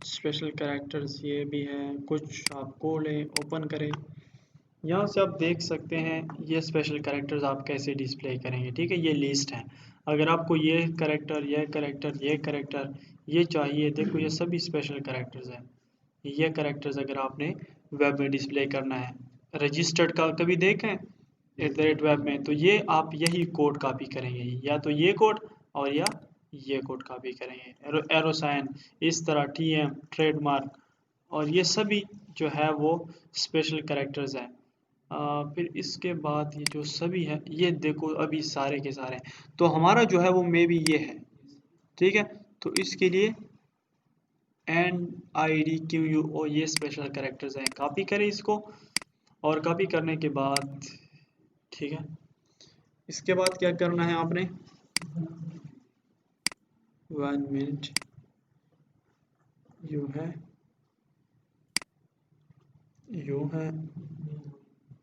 special characters ये भी है कुछ, आप खोलें ओपन करें, यहाँ से आप देख सकते हैं ये स्पेशल कैरेक्टर्स आप कैसे डिस्प्ले करेंगे, ठीक है। ये लिस्ट है, अगर आपको ये कैरेक्टर ये कैरेक्टर ये कैरेक्टर ये चाहिए, देखो ये सभी स्पेशल कैरेक्टर्स हैं। ये कैरेक्टर्स अगर आपने वेब में डिस्प्ले करना है, रजिस्टर्ड का कभी देखें @वेब में, तो ये आप यही कोड कॉपी करेंगे, या तो ये कोड और या ये कोड कॉपी करेंगे, एरो साइन इस तरह, TM ट्रेडमार्क, और ये सभी जो है वो स्पेशल कैरेक्टर्स हैं। फिर इसके बाद ये जो सभी है, ये देखो अभी सारे के सारे हैं, तो हमारा जो है वो मे बी ये है, ठीक है। तो इसके लिए NIDQUO ये स्पेशल कैरेक्टर्स हैं, कॉपी करें इसको, और कॉपी करने के बाद, ठीक है, इसके बाद क्या करना है आपने, 1 मिनट, यू है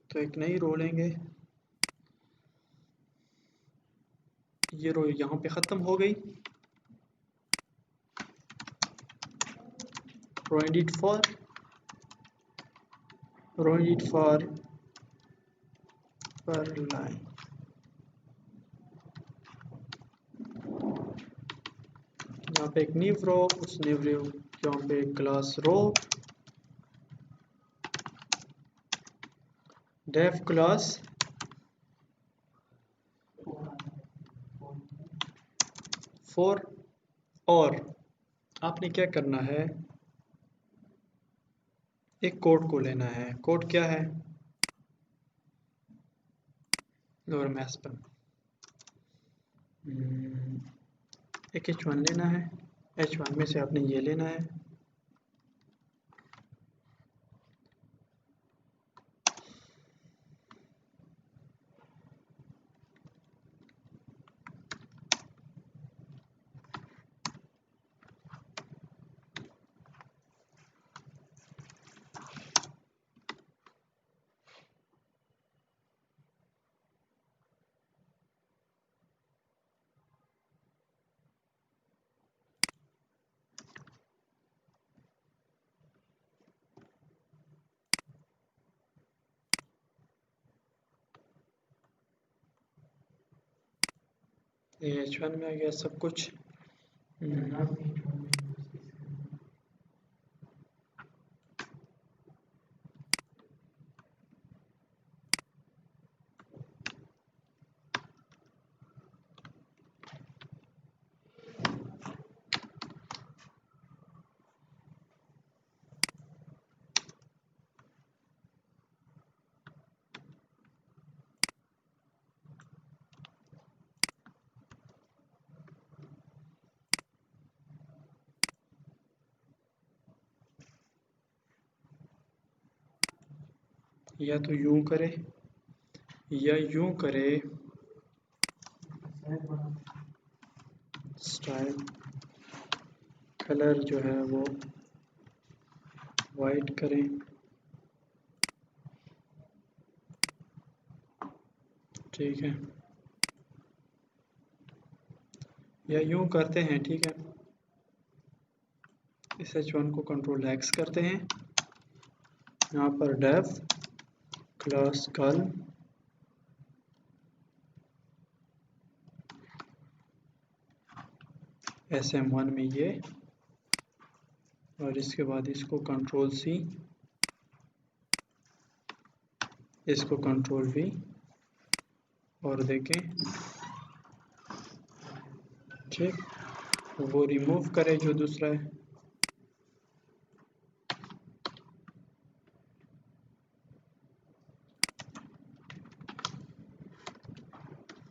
तो एक नई रो लेंगे, ये रो यहाँ पे ख़त्म हो गई। रो इंडिट फॉर पर लाइन, यहाँ पे एक न्यू रो, उस न्यू रो यहाँ पे class row, def class for, और आपने क्या करना है, एक कोड को लेना है। कोड क्या है, लोअर मैथ्स पर एक H1 लेना है, H1 में से आपने ये लेना है, ये H1 में आ गया सब कुछ। या तो यूं करे या यूं करे, स्टाइल कलर जो है वो वाइट करें, ठीक है, या यूं करते हैं, ठीक है। इस H1 को कंट्रोल X करते हैं, यहाँ पर डेफ क्लास कल SM1 में ये, और इसके बाद इसको कंट्रोल C, इसको कंट्रोल V, और देखें, ठीक, वो रिमूव करें जो दूसरा है,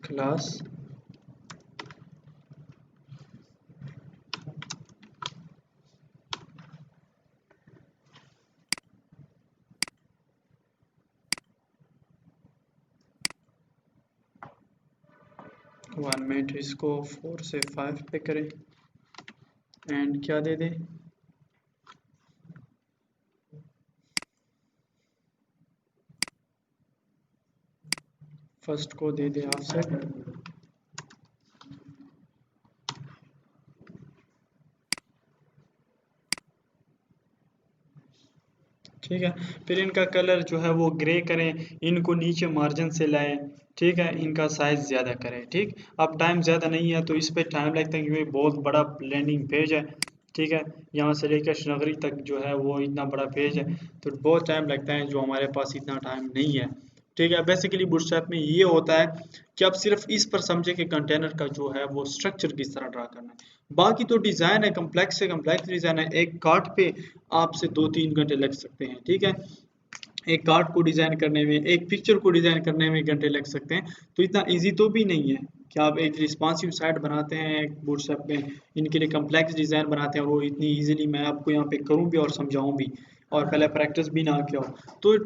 क्लास वन मिनट, इसको 4 से 5 पे करें, एंड क्या दे दें, फर्स्ट को दे दें ऑफसेट, ठीक है। फिर इनका कलर जो है वो ग्रे करें, इनको नीचे मार्जिन से लाएं, ठीक है, इनका साइज ज़्यादा करें, ठीक। अब टाइम ज़्यादा नहीं है तो इस पे टाइम लगता है क्योंकि बहुत बड़ा लैंडिंग पेज है, ठीक है, यहाँ से लेकर श्रीनगरी तक जो है वो इतना बड़ा पेज है, तो बहुत टाइम लगता है जो हमारे पास इतना टाइम नहीं है, ठीक है। बेसिकली बूटस्ट्रैप में ये होता है कि आप सिर्फ इस पर समझे कि कंटेनर का जो है वो स्ट्रक्चर किस तरह ड्रा करना है, बाकी तो डिज़ाइन है, कम्प्लेक्स से कम्प्लेक्स डिज़ाइन है, एक कार्ड पे आपसे 2-3 घंटे लग सकते हैं, ठीक है। एक कार्ड को डिज़ाइन करने में, एक पिक्चर को डिज़ाइन करने में घंटे लग सकते हैं, तो इतना इजी तो भी नहीं है कि आप एक रिस्पॉन्सिव साइट बनाते हैं एक बूटस्ट्रैप में, इनके लिए कम्प्लेक्स डिज़ाइन बनाते हैं और वो इतनी इजीली मैं आपको यहाँ पे करूँ भी और समझाऊँ भी, और पहले प्रैक्टिस भी ना किया हो, तो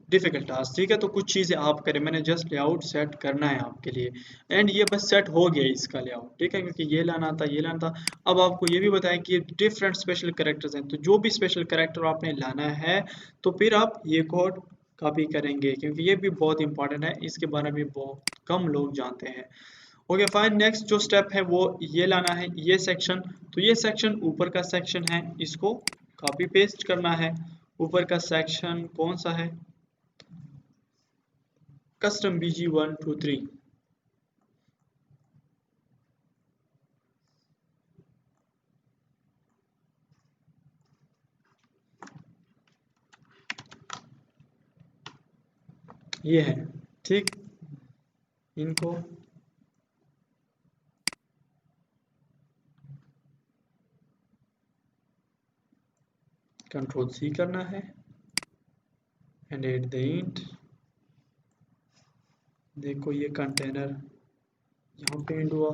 डिफिकल्ट टास्क, ठीक है। तो कुछ चीज़ें आप करें, मैंने जस्ट लेआउट सेट करना है आपके लिए, एंड ये बस सेट हो गया इसका लेआउट, ठीक है, क्योंकि ये लाना था, ये लाना था। अब आपको ये भी बताएं कि ये डिफरेंट स्पेशल कैरेक्टर्स हैं, तो जो भी स्पेशल कैरेक्टर आपने लाना है तो फिर आप ये कोड कॉपी करेंगे, क्योंकि ये भी बहुत इंपॉर्टेंट है, इसके बारे में बहुत कम लोग जानते हैं। ओके फाइन, नेक्स्ट जो स्टेप है वो ये लाना है, ये सेक्शन, तो ये सेक्शन ऊपर का सेक्शन है, इसको कॉपी पेस्ट करना है। ऊपर का सेक्शन कौन सा है, कस्टम BG 123, ये है, ठीक। इनको कंट्रोल C करना है, एंड एट द एंड देखो ये कंटेनर यहाँ पे एंड हुआ,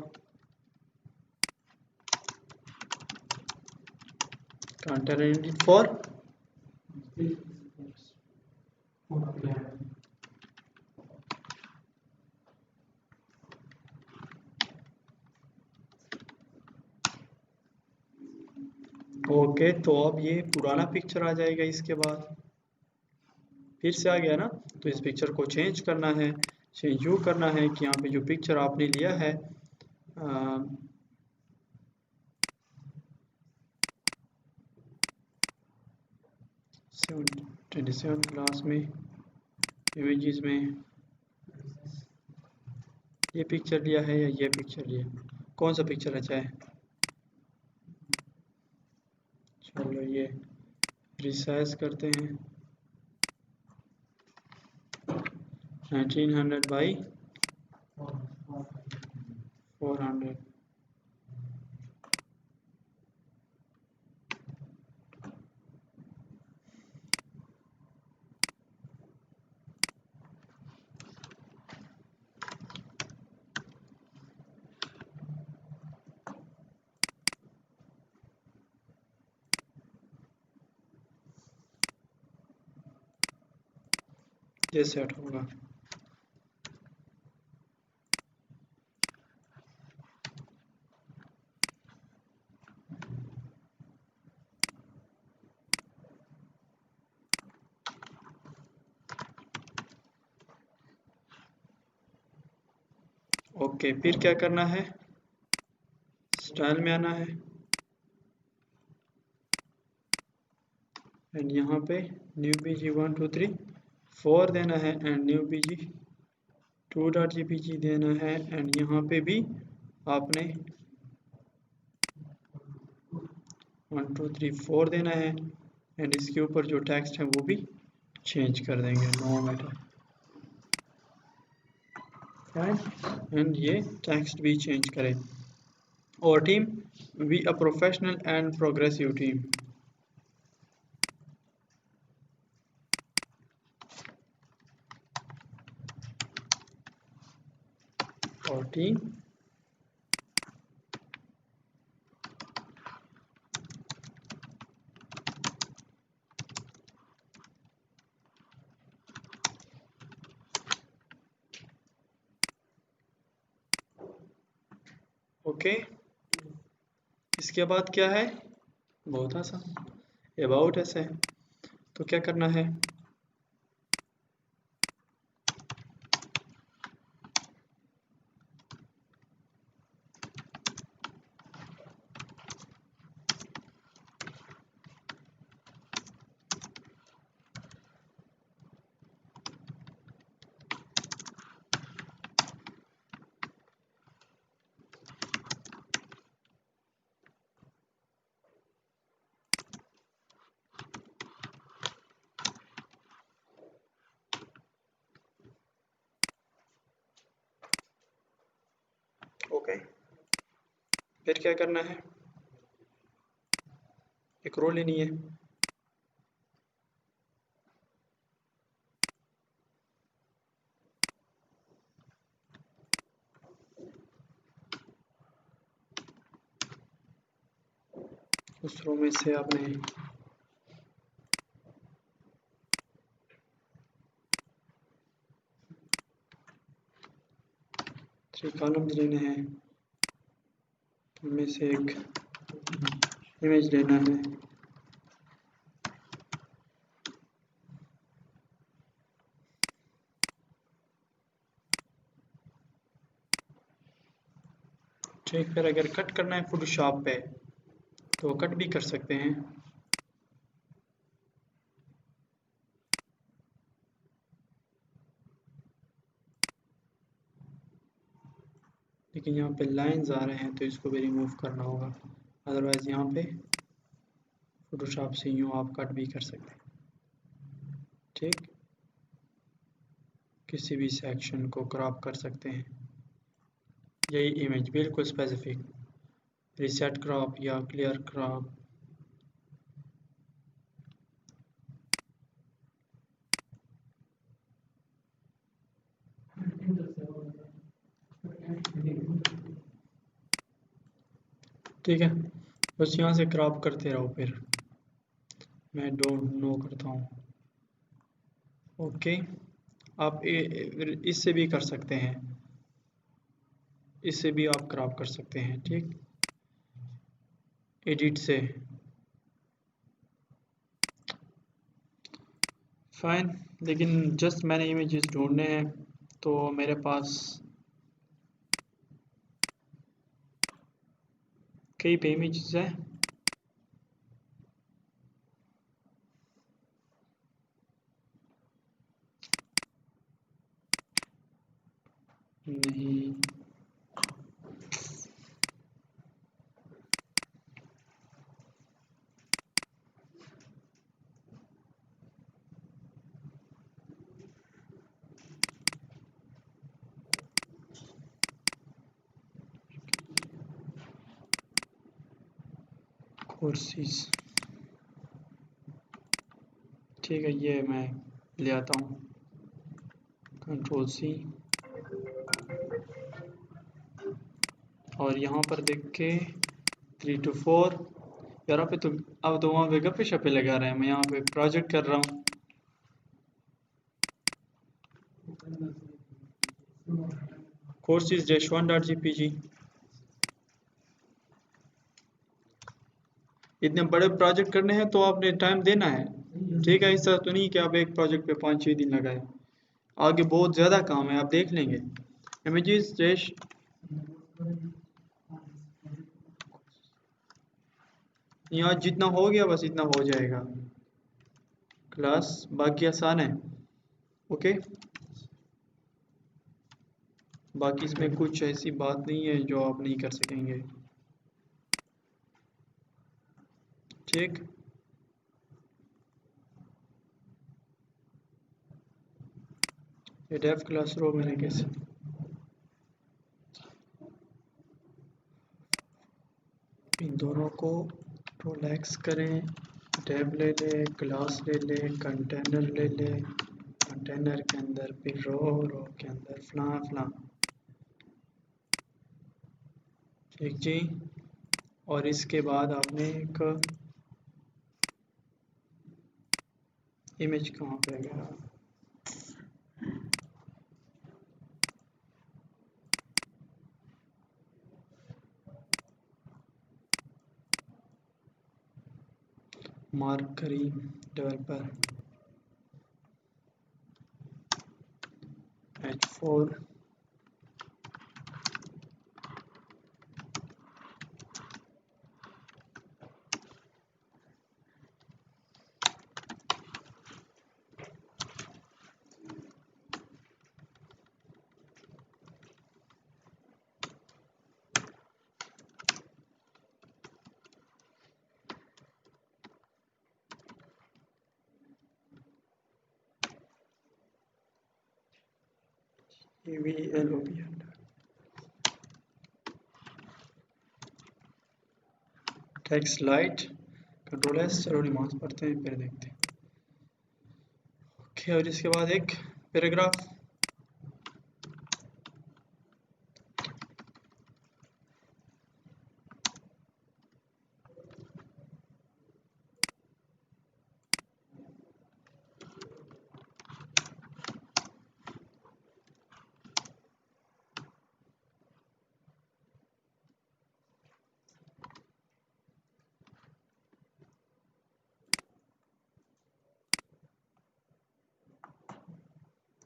कंटेनर एंड फॉर, ओके। तो अब ये पुराना पिक्चर आ जाएगा, इसके बाद फिर से आ गया ना, तो इस पिक्चर को चेंज करना है, चेंज यूँ करना है कि यहाँ पे जो पिक्चर आपने लिया है 27 क्लास में इमेजेस में ये पिक्चर लिया है या ये पिक्चर लिया, कौन सा पिक्चर अच्छा है? चलो ये रिसाइज करते हैं 1900 बाई 400। ये सेट होगा। ओके, फिर क्या करना है? स्टाइल में आना है एंड यहाँ पे न्यू पीजी 1 2 3 4 देना है एंड न्यू पीजी 2.jpg देना है एंड यहाँ पे भी आपने 1 2 3 4 देना है एंड इसके ऊपर जो टेक्स्ट है वो भी चेंज कर देंगे, नो मैटर। एंड ये टेक्स्ट भी चेंज करें। और team, we a professional and progressive team. और टीम ओके। इसके बाद क्या है? बहुत आसान, अबाउट ऐसे है। तो क्या करना है? ओके, फिर क्या करना है? एक रो लेनी है। उस रो में से आपने थ्री कॉलम्स लेने हैं, उनमें से एक इमेज लेना है। ठीक, फिर अगर कट करना है फोटोशॉप पे तो कट भी कर सकते हैं। लेकिन यहाँ पे लाइंस आ रहे हैं तो इसको भी रिमूव करना होगा, अदरवाइज यहाँ पे फोटोशॉप से यूँ आप कट भी कर सकते हैं। ठीक, किसी भी सेक्शन को क्रॉप कर सकते हैं। यही इमेज बिल्कुल स्पेसिफिक, रिसेट क्रॉप या क्लियर क्रॉप। ठीक है, बस यहाँ से क्रॉप करते रहो, फिर मैं डोंट नो करता हूँ। ओके, आप इससे भी कर सकते हैं, इससे भी आप क्रॉप कर सकते हैं। ठीक, एडिट से फाइन। लेकिन जस्ट मैंने इमेजेस ढूंढने हैं तो मेरे पास कई पे इमेजेस हैं। नहीं, कोर्सेज, ठीक है, ये मैं ले आता हूँ, Ctrl+C, और यहाँ पर देख के 3 to 4। यार पे तो अब तो वहाँ पे गप्पे शप्पे लगा रहे हैं, मैं यहाँ पे प्रोजेक्ट कर रहा हूँ। कोर्सेज -1.jpg, इतने बड़े प्रोजेक्ट करने हैं तो आपने टाइम देना है, ठीक है। ऐसा तो नहीं कि आप एक प्रोजेक्ट पे 5-6 दिन लगाए, आगे बहुत ज़्यादा काम है, आप देख लेंगे। इमेजेस जैश, यहाँ जितना हो गया बस इतना हो जाएगा क्लास, बाकी आसान है। ओके, बाकी इसमें कुछ ऐसी बात नहीं है जो आप नहीं कर सकेंगे, ठीक। ये डेफ क्लास रो मैंने कैसे, इन दोनों को रोलैक्स करें, टैब ले ले, क्लास ले ले, कंटेनर ले ले, कंटेनर के अंदर फिर रो के अंदर फलां फलां, ठीक जी। और इसके बाद आपने एक इमेज कहाँ पे गया, मार्क करीम developer H4, EVLOBL, text light, Ctrl+S, चलो नमाज पढ़ते हैं फिर देखते हैं। ओके, और इसके बाद एक पैराग्राफ,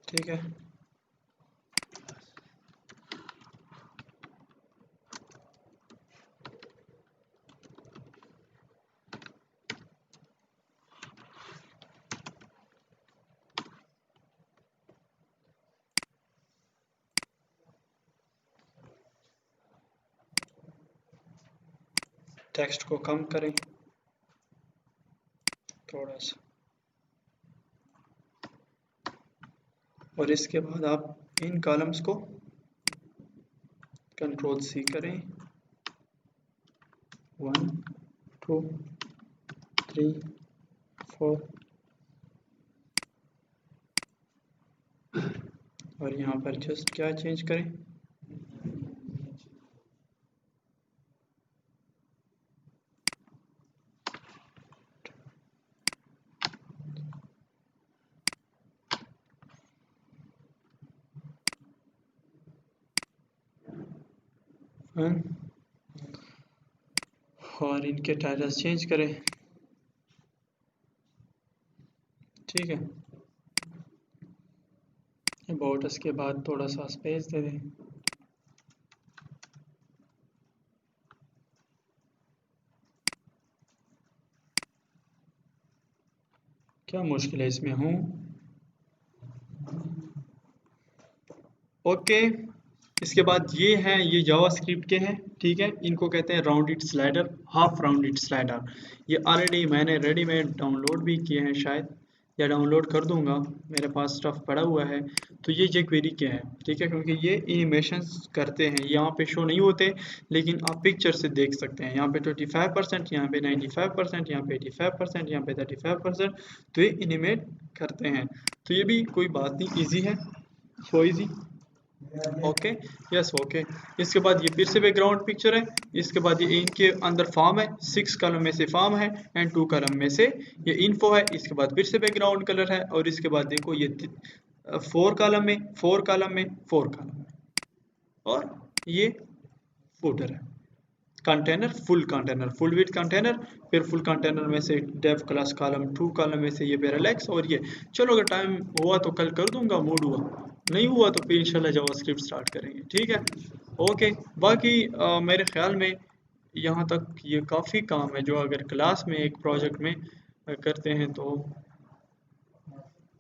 ठीक है। टेक्स्ट को कम करें थोड़ा सा, और इसके बाद आप इन कॉलम्स को Ctrl+C करें, 1 2 3 4, और यहाँ पर जस्ट क्या चेंज करें, और इनके टाइटल्स चेंज करें, ठीक है। अबाउट अस के बाद थोड़ा सा स्पेस दे दें, क्या मुश्किल है इसमें, हूँ ओके। इसके बाद ये हैं, ये जावास्क्रिप्ट के हैं, ठीक है। इनको कहते हैं rounded slider, half rounded slider. ये ऑलरेडी मैंने रेडीमेड डाउनलोड भी किए हैं शायद, या डाउनलोड कर दूंगा, मेरे पास स्टफ पड़ा हुआ है। तो ये क्वेरी क्या है, ठीक है, क्योंकि ये एनिमेशंस करते हैं, यहाँ पे शो नहीं होते लेकिन आप पिक्चर से देख सकते हैं। यहाँ पे 25%, यहाँ पे 95%, यहाँ पे 85%, यहाँ पे 35%, तो ये एनिमेट करते हैं। तो ये भी कोई बात नहीं, ईजी है, so easy. Okay, yes, okay. इसके बाद ये फिर से बैकग्राउंड पिक्चर है। इसके बाद ये इनके अंदर फॉर्म है, 6 कॉलम में से फॉर्म है एंड 2 कॉलम में से ये इन्फो है। इसके बाद फिर से बैकग्राउंड कलर है और इसके बाद देखो ये 4 कॉलम में, 4 कॉलम में, 4 कॉलम में, और ये फूटर है। Container, full container, full with container, फिर फुल कंटेनर में से डेव क्लास कॉलम, 2 कॉलम में से ये पैरालेक्स, और ये चलो अगर टाइम हुआ तो कल कर दूंगा, मूड हुआ, नहीं हुआ तो फिर इंशाल्लाह जावास्क्रिप्ट स्टार्ट करेंगे, ठीक है। ओके, बाकी मेरे ख्याल में यहाँ तक ये काफ़ी काम है, जो अगर क्लास में एक प्रोजेक्ट में करते हैं तो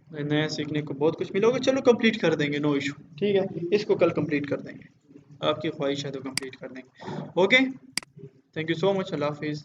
नया सीखने को बहुत कुछ मिलोगे। चलो कंप्लीट कर देंगे, नो इशू, ठीक है, इसको कल कंप्लीट कर देंगे, आपकी ख्वाहिश है तो कंप्लीट कर देंगे। Okay, thank you so much, अल्लाह हाफिज़।